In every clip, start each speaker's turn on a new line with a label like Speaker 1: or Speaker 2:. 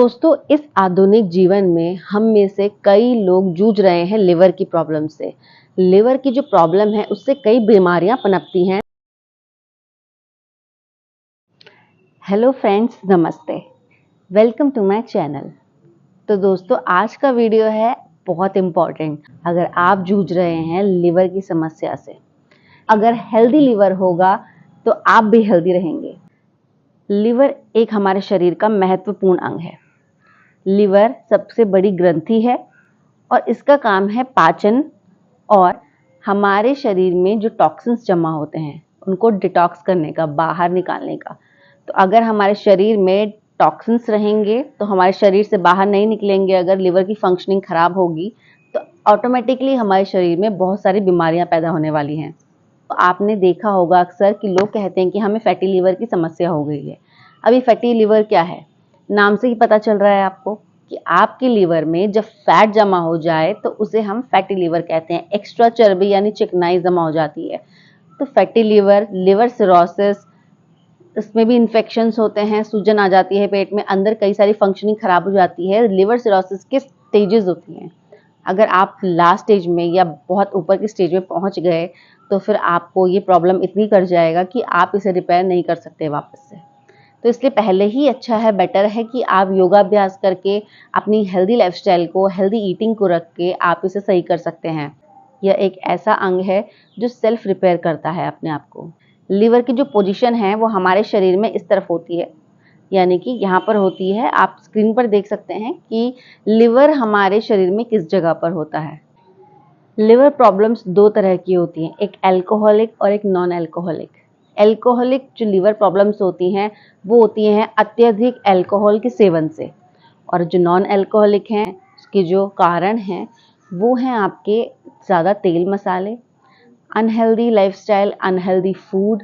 Speaker 1: दोस्तों, इस आधुनिक जीवन में हम में से कई लोग जूझ रहे हैं लिवर की प्रॉब्लम से। लिवर की जो प्रॉब्लम है उससे कई बीमारियां पनपती हैं। हेलो फ्रेंड्स, नमस्ते। Welcome to my channel. तो दोस्तों, आज का वीडियो है बहुत इम्पोर्टेंट। अगर आप जूझ रहे हैं लिवर की समस्या से, अगर हेल्दी लिवर होगा तो आप भी हेल्दी रहेंगे। लिवर एक हमारे शरीर का महत्वपूर्ण अंग है। लिवर सबसे बड़ी ग्रंथि है और इसका काम है पाचन और हमारे शरीर में जो टॉक्सिन्स जमा होते हैं उनको डिटॉक्स करने का, बाहर निकालने का। तो अगर हमारे शरीर में टॉक्सिन्स रहेंगे तो हमारे शरीर से बाहर नहीं निकलेंगे। अगर लिवर की फंक्शनिंग खराब होगी तो ऑटोमेटिकली हमारे शरीर में बहुत सारी बीमारियां पैदा होने वाली हैं। तो आपने देखा होगा अक्सर कि लोग कहते हैं कि हमें फैटी लिवर की समस्या हो गई है। अभी फैटी लिवर क्या है? नाम से ही पता चल रहा है आपको कि आपके लिवर में जब फैट जमा हो जाए तो उसे हम फैटी लिवर कहते हैं। एक्स्ट्रा चर्बी यानी चिकनाई जमा हो जाती है तो फैटी लिवर, लिवर सिरोसिस, इसमें भी इन्फेक्शंस होते हैं, सूजन आ जाती है पेट में, अंदर कई सारी फंक्शनिंग खराब हो जाती है। लिवर सिरोसिस के स्टेजेस होती हैं। अगर आप लास्ट स्टेज में या बहुत ऊपर की स्टेज में पहुंच गए तो फिर आपको ये प्रॉब्लम इतनी कर जाएगा कि आप इसे रिपेयर नहीं कर सकते वापस से। तो इसलिए पहले ही अच्छा है, बेटर है कि आप योगाभ्यास करके अपनी हेल्दी लाइफस्टाइल को, हेल्दी ईटिंग को रख के आप इसे सही कर सकते हैं। यह एक ऐसा अंग है जो सेल्फ रिपेयर करता है अपने आप को। लिवर की जो पोजीशन है वो हमारे शरीर में इस तरफ होती है, यानी कि यहाँ पर होती है। आप स्क्रीन पर देख सकते हैं कि लिवर हमारे शरीर में किस जगह पर होता है। लिवर प्रॉब्लम्स दो तरह की होती हैं, एक अल्कोहलिक और एक नॉन अल्कोहलिक। अल्कोहलिक जो लिवर प्रॉब्लम्स होती हैं वो होती हैं अत्यधिक अल्कोहल के सेवन से, और जो नॉन अल्कोहलिक हैं उसके जो कारण हैं वो हैं आपके ज़्यादा तेल मसाले, अनहेल्दी लाइफस्टाइल, अनहेल्दी फूड,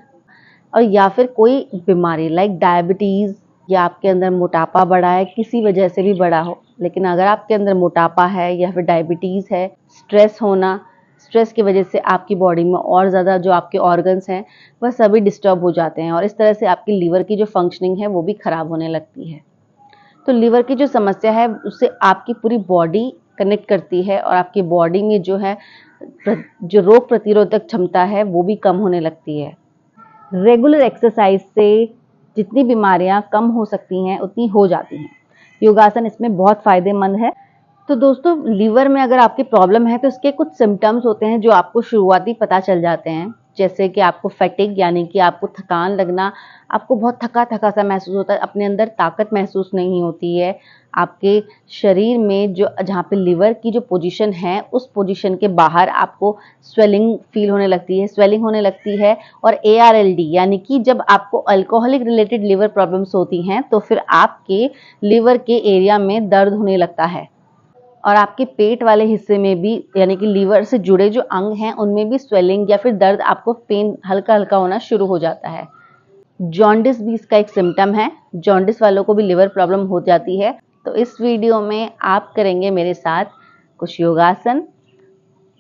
Speaker 1: और या फिर कोई बीमारी लाइक डायबिटीज़, या आपके अंदर मोटापा बढ़ा है, किसी वजह से भी बढ़ा हो। लेकिन अगर आपके अंदर मोटापा है या फिर डायबिटीज़ है, स्ट्रेस होना, स्ट्रेस की वजह से आपकी बॉडी में और ज़्यादा जो आपके ऑर्गन्स हैं वह सभी डिस्टर्ब हो जाते हैं और इस तरह से आपकी लिवर की जो फंक्शनिंग है वो भी खराब होने लगती है। तो लिवर की जो समस्या है उससे आपकी पूरी बॉडी कनेक्ट करती है और आपकी बॉडी में जो है जो रोग प्रतिरोधक क्षमता है वो भी कम होने लगती है। रेगुलर एक्सरसाइज से जितनी बीमारियां कम हो सकती हैं उतनी हो जाती हैं। योगासन इसमें बहुत फायदेमंद है। तो दोस्तों, लिवर में अगर आपकी प्रॉब्लम है तो इसके कुछ सिम्टम्स होते हैं जो आपको शुरुआती पता चल जाते हैं, जैसे कि आपको फैटिग यानी कि आपको थकान लगना, आपको बहुत थका थका सा महसूस होता है, अपने अंदर ताकत महसूस नहीं होती है, आपके शरीर में जो जहाँ पे लिवर की जो पोजीशन है उस पोजीशन के बाहर आपको स्वेलिंग फील होने लगती है, स्वेलिंग होने लगती है। और ARLD यानी कि जब आपको अल्कोहलिक रिलेटेड लिवर प्रॉब्लम्स होती हैं तो फिर आपके लिवर के एरिया में दर्द होने लगता है और आपके पेट वाले हिस्से में भी, यानी कि लिवर से जुड़े जो अंग हैं उनमें भी स्वेलिंग या फिर दर्द, आपको पेन हल्का हल्का होना शुरू हो जाता है। जॉन्डिस भी इसका एक सिम्टम है। जॉन्डिस वालों को भी लिवर प्रॉब्लम हो जाती है। तो इस वीडियो में आप करेंगे मेरे साथ कुछ योगासन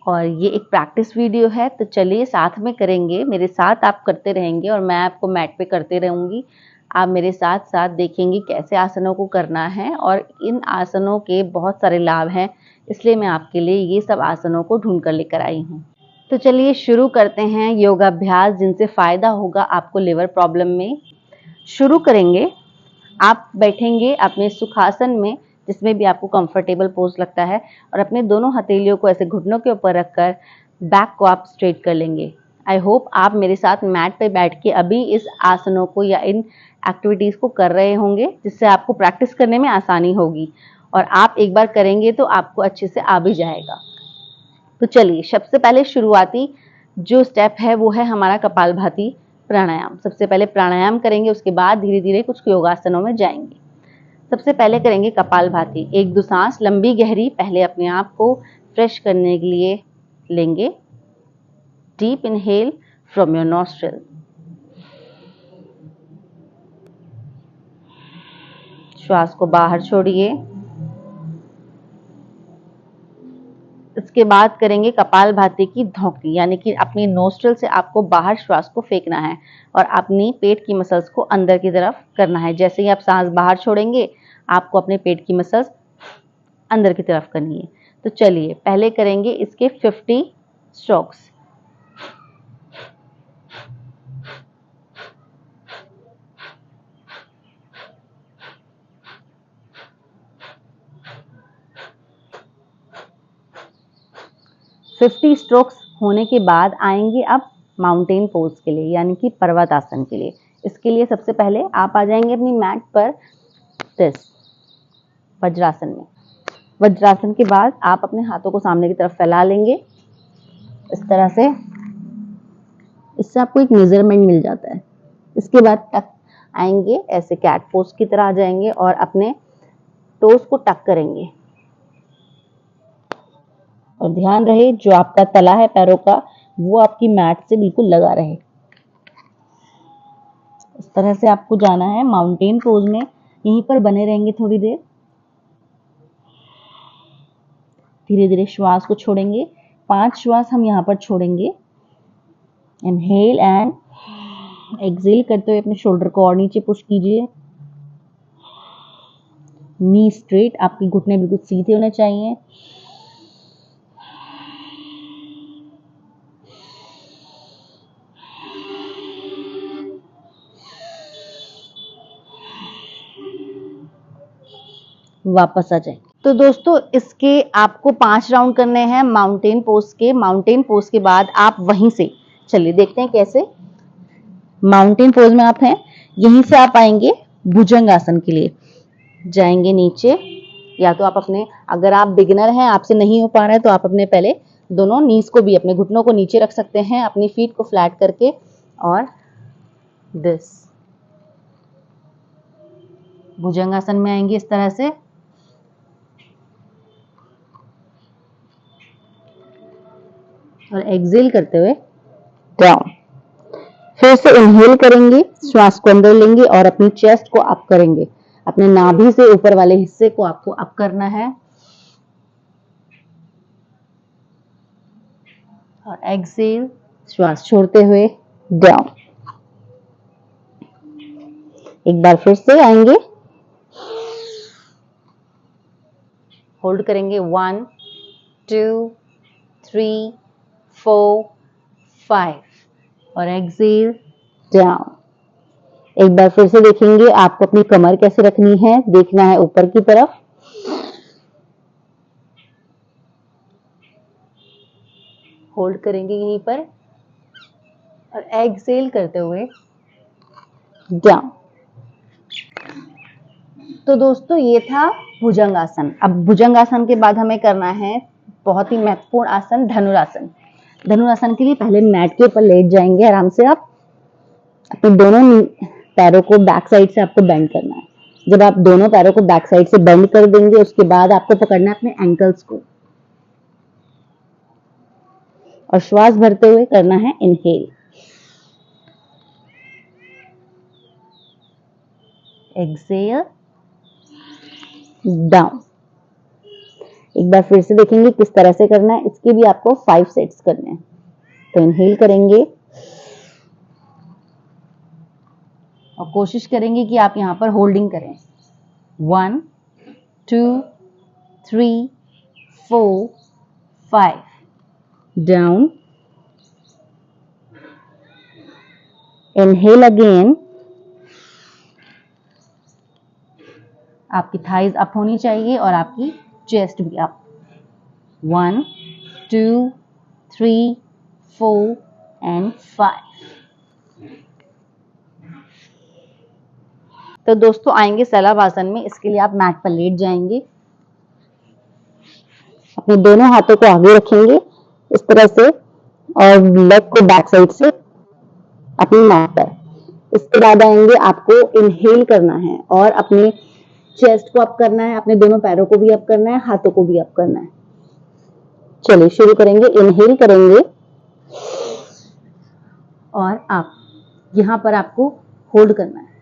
Speaker 1: और ये एक प्रैक्टिस वीडियो है, तो चलिए साथ में करेंगे। मेरे साथ आप करते रहेंगे और मैं आपको मैट पे करते रहूँगी। आप मेरे साथ साथ देखेंगे कैसे आसनों को करना है और इन आसनों के बहुत सारे लाभ हैं, इसलिए मैं आपके लिए ये सब आसनों को ढूंढ कर लेकर आई हूँ। तो चलिए शुरू करते हैं योगाभ्यास जिनसे फ़ायदा होगा आपको लिवर प्रॉब्लम में। शुरू करेंगे। आप बैठेंगे अपने सुखासन में, जिसमें भी आपको कंफर्टेबल पोज लगता है, और अपने दोनों हथेलियों को ऐसे घुटनों के ऊपर रखकर बैक को आप स्ट्रेट कर लेंगे। आई होप आप मेरे साथ मैट पे बैठ के अभी इस आसनों को या इन एक्टिविटीज़ को कर रहे होंगे, जिससे आपको प्रैक्टिस करने में आसानी होगी और आप एक बार करेंगे तो आपको अच्छे से आ भी जाएगा। तो चलिए, सबसे पहले शुरुआती जो स्टेप है वो है हमारा कपालभाति प्राणायाम। सबसे पहले प्राणायाम करेंगे, उसके बाद धीरे धीरे कुछ योगासनों में जाएंगे। सबसे पहले करेंगे कपालभाति। एक दो सांस लंबी गहरी पहले अपने आप को फ्रेश करने के लिए लेंगे। Deep inhale from your nostril, श्वास को बाहर छोड़िए। इसके बाद करेंगे कपालभाति की धौंकनी, यानी कि अपनी नोस्ट्रल से आपको बाहर श्वास को फेंकना है और अपनी पेट की मसल्स को अंदर की तरफ करना है। जैसे ही आप सांस बाहर छोड़ेंगे आपको अपने पेट की मसल्स अंदर की तरफ करनी है। तो चलिए पहले करेंगे इसके 50 स्ट्रोक्स। स्ट्रोक्स होने के बाद आएंगे अब माउंटेन पोज के लिए, यानी कि पर्वत आसन के लिए। इसके लिए सबसे पहले आप आ जाएंगे अपनी मैट पर वज्रासन में। वज्रासन के बाद आप अपने हाथों को सामने की तरफ फैला लेंगे इस तरह से। इससे आपको एक मेजरमेंट मिल जाता है। इसके बाद टक आएंगे, ऐसे कैट पोज की तरह आ जाएंगे और अपने टोस को टक करेंगे। और ध्यान रहे जो आपका तला है पैरों का वो आपकी मैट से बिल्कुल लगा रहे। इस तरह से आपको जाना है माउंटेन पोज में। यहीं पर बने रहेंगे थोड़ी देर। धीरे धीरे श्वास को छोड़ेंगे। 5 श्वास हम यहाँ पर छोड़ेंगे। इनहेल एंड एक्सहेल करते हुए अपने शोल्डर को और नीचे पुश कीजिए। नी स्ट्रेट, आपके घुटने बिल्कुल सीधे होने चाहिए। वापस आ जाए। तो दोस्तों इसके आपको 5 राउंड करने हैं माउंटेन पोज के। माउंटेन पोज के बाद आप वहीं से, चलिए देखते हैं कैसे। माउंटेन पोज में आप हैं, यहीं से आप आएंगे भुजंग आसन के लिए। जाएंगे नीचे, या तो आप अपने, अगर आप बिगिनर हैं आपसे नहीं हो पा रहा है तो आप अपने पहले दोनों नीज को भी, अपने घुटनों को नीचे रख सकते हैं, अपनी फीट को फ्लैट करके, और दिस भुजंग आसन में आएंगे इस तरह से। और एक्सहेल करते हुए डाउन। फिर से इनहेल करेंगे, श्वास को अंदर लेंगे और अपनी चेस्ट को अप करेंगे। अपने नाभि से ऊपर वाले हिस्से को आपको अप करना है। और एक्सहेल, श्वास छोड़ते हुए डाउन। एक बार फिर से आएंगे, होल्ड करेंगे 1 2 3 4 5 और एक्सहेल डाउन। एक बार फिर से देखेंगे आपको अपनी कमर कैसे रखनी है, देखना है ऊपर की तरफ। होल्ड करेंगे यहीं पर और एक्सहेल करते हुए डाउन। तो दोस्तों ये था भुजंगासन। अब भुजंगासन के बाद हमें करना है बहुत ही महत्वपूर्ण आसन, धनुरासन। धनुरासन के लिए पहले मैट के ऊपर लेट जाएंगे आराम से। आप अपने दोनों पैरों को बैक साइड से आपको बेंड करना है। जब आप दोनों पैरों को बैक साइड से बेंड कर देंगे उसके बाद आपको पकड़ना है अपने एंकल्स को और श्वास भरते हुए करना है इनहेल, एक्सहेल, डाउन। एक बार फिर से देखेंगे किस तरह से करना है। इसके भी आपको 5 सेट्स करने हैं। तो इनहेल करेंगे और कोशिश करेंगे कि आप यहां पर होल्डिंग करें। 1 2 3 4 5 डाउन। Inhale again. आपकी थाइज अप होनी चाहिए और आपकी चेस्ट भी अप। 1 2 3 4 एंड 5। तो दोस्तों आएंगे शलभासन में। इसके लिए आप मैट पर लेट जाएंगे, अपने दोनों हाथों को आगे रखेंगे इस तरह से और लेग को बैक साइड से अपनी मैट पर। इसके बाद आएंगे, आपको इनहेल करना है और अपने चेस्ट को अप करना है, अपने दोनों पैरों को भी अप करना है, हाथों को भी अप करना है। चलिए शुरू करेंगे। इनहेल करेंगे और आप यहां पर आपको होल्ड करना है।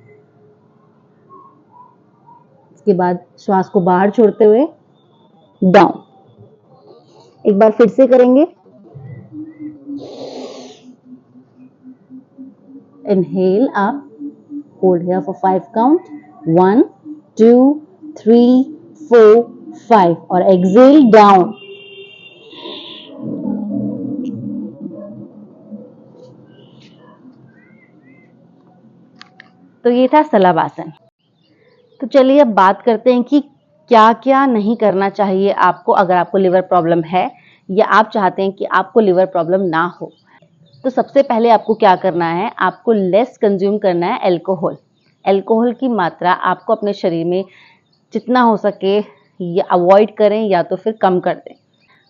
Speaker 1: इसके बाद श्वास को बाहर छोड़ते हुए डाउन। एक बार फिर से करेंगे। Inhale up, hold here for 5 count. 1 2 3, 4, 5 और एक्सेल डाउन। तो ये था शलभासन। तो चलिए अब बात करते हैं कि क्या क्या नहीं करना चाहिए आपको अगर आपको लिवर प्रॉब्लम है या आप चाहते हैं कि आपको लिवर प्रॉब्लम ना हो। तो सबसे पहले आपको क्या करना है, आपको लेस कंज्यूम करना है अल्कोहल। अल्कोहल की मात्रा आपको अपने शरीर में जितना हो सके या अवॉइड करें या तो फिर कम कर दें।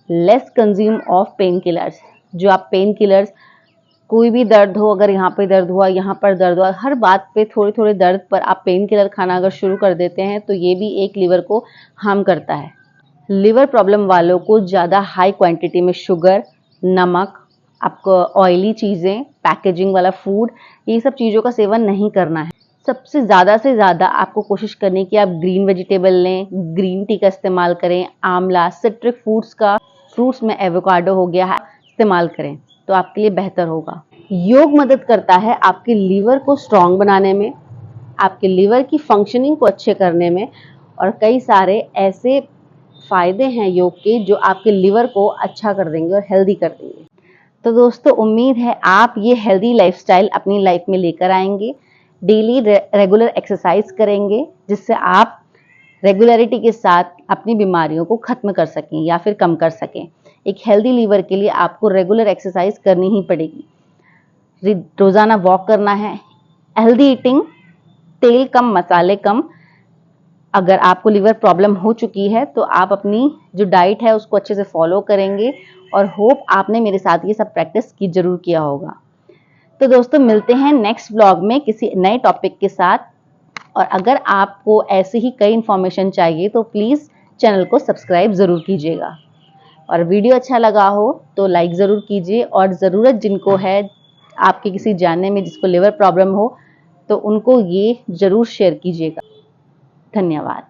Speaker 1: Less consume of pain killers. जो आप पेन किलर्स, कोई भी दर्द हो, अगर यहाँ पे दर्द हुआ, यहाँ पर दर्द हुआ, हर बात पे थोड़े थोड़े दर्द पर आप पेन किलर खाना अगर शुरू कर देते हैं तो ये भी एक लिवर को हार्म करता है। लिवर प्रॉब्लम वालों को ज़्यादा हाई क्वांटिटी में शुगर, नमक, आपको ऑयली चीज़ें, पैकेजिंग वाला फूड, ये सब चीज़ों का सेवन नहीं करना है। सबसे ज़्यादा से ज़्यादा आपको कोशिश करनी कि आप ग्रीन वेजिटेबल लें, ग्रीन टी का इस्तेमाल करें, आंवला, सिट्रिक फ्रूट्स में एवोकाडो हो गया है, इस्तेमाल करें तो आपके लिए बेहतर होगा। योग मदद करता है आपके लीवर को स्ट्रॉन्ग बनाने में, आपके लीवर की फंक्शनिंग को अच्छे करने में, और कई सारे ऐसे फायदे हैं योग के जो आपके लिवर को अच्छा कर देंगे और हेल्दी कर देंगे। तो दोस्तों, उम्मीद है आप ये हेल्दी लाइफस्टाइल अपनी लाइफ में लेकर आएंगे। डेली रेगुलर एक्सरसाइज करेंगे जिससे आप रेगुलरिटी के साथ अपनी बीमारियों को खत्म कर सकें या फिर कम कर सकें। एक हेल्दी लीवर के लिए आपको रेगुलर एक्सरसाइज करनी ही पड़ेगी। रोजाना वॉक करना है, हेल्दी ईटिंग, तेल कम, मसाले कम। अगर आपको लिवर प्रॉब्लम हो चुकी है तो आप अपनी जो डाइट है उसको अच्छे से फॉलो करेंगे, और होप आपने मेरे साथ ये सब प्रैक्टिस की जरूर किया होगा। तो दोस्तों, मिलते हैं नेक्स्ट व्लॉग में किसी नए टॉपिक के साथ। और अगर आपको ऐसे ही कई इन्फॉर्मेशन चाहिए तो प्लीज़ चैनल को सब्सक्राइब ज़रूर कीजिएगा, और वीडियो अच्छा लगा हो तो लाइक ज़रूर कीजिए, और ज़रूरत जिनको है आपके किसी जानने में जिसको लिवर प्रॉब्लम हो तो उनको ये ज़रूर शेयर कीजिएगा। धन्यवाद।